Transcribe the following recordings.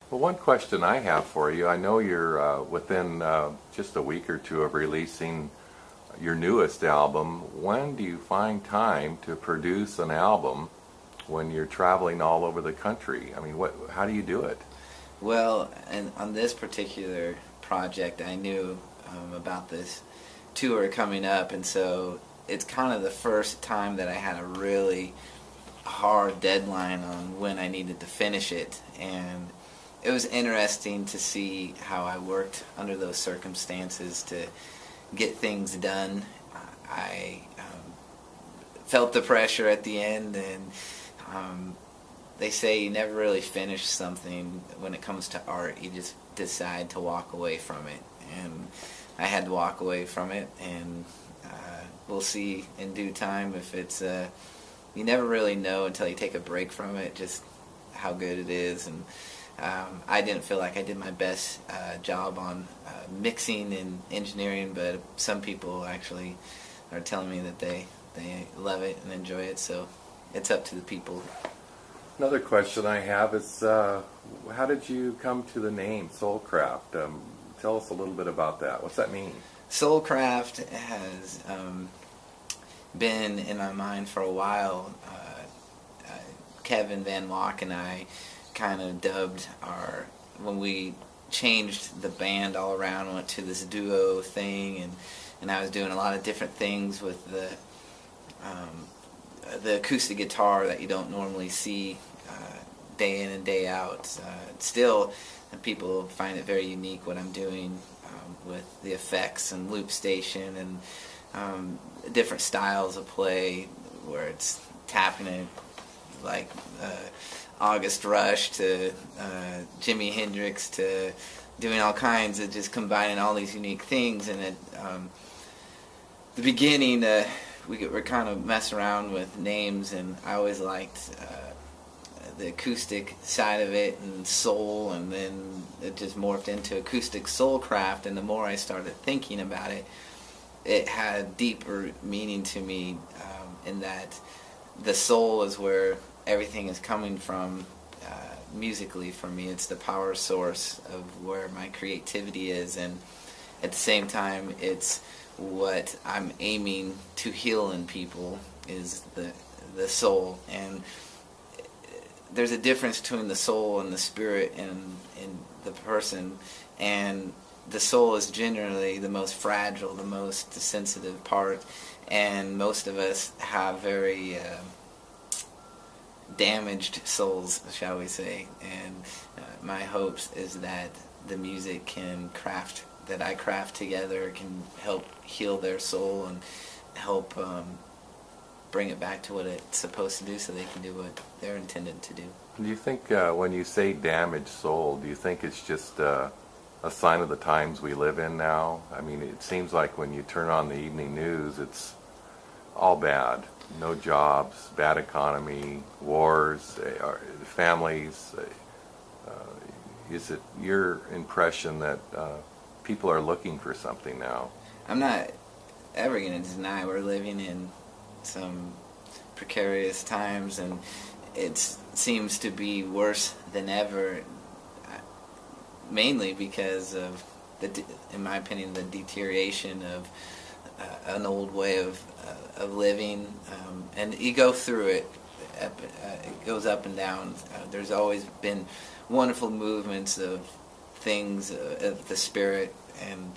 Well, one question I have for you, I know you're within just a week or two of releasing your newest album. When do you find time to produce an album when you're traveling all over the country? I mean, how do you do it? Well, and on this particular project, I knew about this tour coming up, and so it's kind of the first time that I had a really hard deadline on when I needed to finish it, and it was interesting to see how I worked under those circumstances to get things done. I felt the pressure at the end, and they say you never really finish something when it comes to art. You just decide to walk away from it, and I had to walk away from it, and we'll see in due time if it's you never really know until you take a break from it just how good it is. And I didn't feel like I did my best job on mixing and engineering, but some people actually are telling me that they love it and enjoy it, so it's up to the people. Another question I have is, how did you come to the name Soulcraft? Tell us a little bit about that. What's that mean? Soulcraft has been in my mind for a while. Kevin Van Walk and I kind of dubbed when we changed the band all around, went to this duo thing, and I was doing a lot of different things with the acoustic guitar that you don't normally see day in and day out. Still, people find it very unique what I'm doing with the effects and loop station and different styles of play, where it's tapping it like August Rush to Jimi Hendrix to doing all kinds of just combining all these unique things. And at the beginning, we're kind of messing around with names, and I always liked the acoustic side of it and soul, and then it just morphed into acoustic soulcraft. And the more I started thinking about it, it had deeper meaning to me, in that the soul is where everything is coming from musically for me. It's the power source of where my creativity is, and at the same time it's what I'm aiming to heal in people is the soul. And there's a difference between the soul and the spirit in the person, and the soul is generally the most fragile, the most sensitive part, and most of us have very damaged souls, shall we say. And my hopes is that the music that I craft together can help heal their soul and help bring it back to what it's supposed to do, so they can do what they're intended to do. Do you think when you say damaged soul, do you think it's just a sign of the times we live in now? I mean, it seems like when you turn on the evening news, it's all bad. No jobs, bad economy, wars, families. Is it your impression that people are looking for something now? I'm not ever going to deny we're living in some precarious times, and it seems to be worse than ever, mainly because of, in my opinion, the deterioration of an old way of living, and you go through it. It goes up and down. There's always been wonderful movements of things of the spirit, and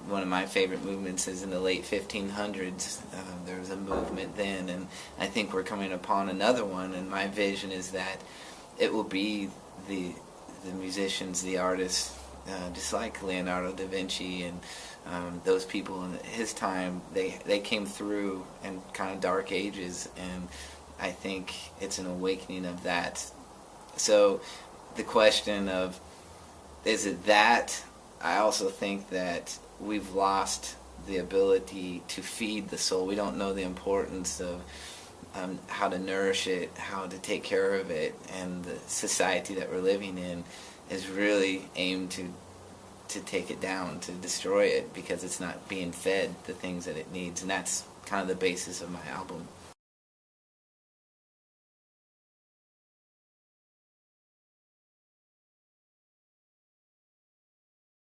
one of my favorite movements is in the late 1500s. There was a movement then, and I think we're coming upon another one, and my vision is that it will be the musicians, the artists, just like Leonardo da Vinci and those people in his time. They came through in kind of dark ages, and I think it's an awakening of that. So the question of, is it that? I also think that we've lost the ability to feed the soul. We don't know the importance of how to nourish it, how to take care of it, and the society that we're living in is really aimed to take it down, to destroy it, because it's not being fed the things that it needs. And that's kind of the basis of my album.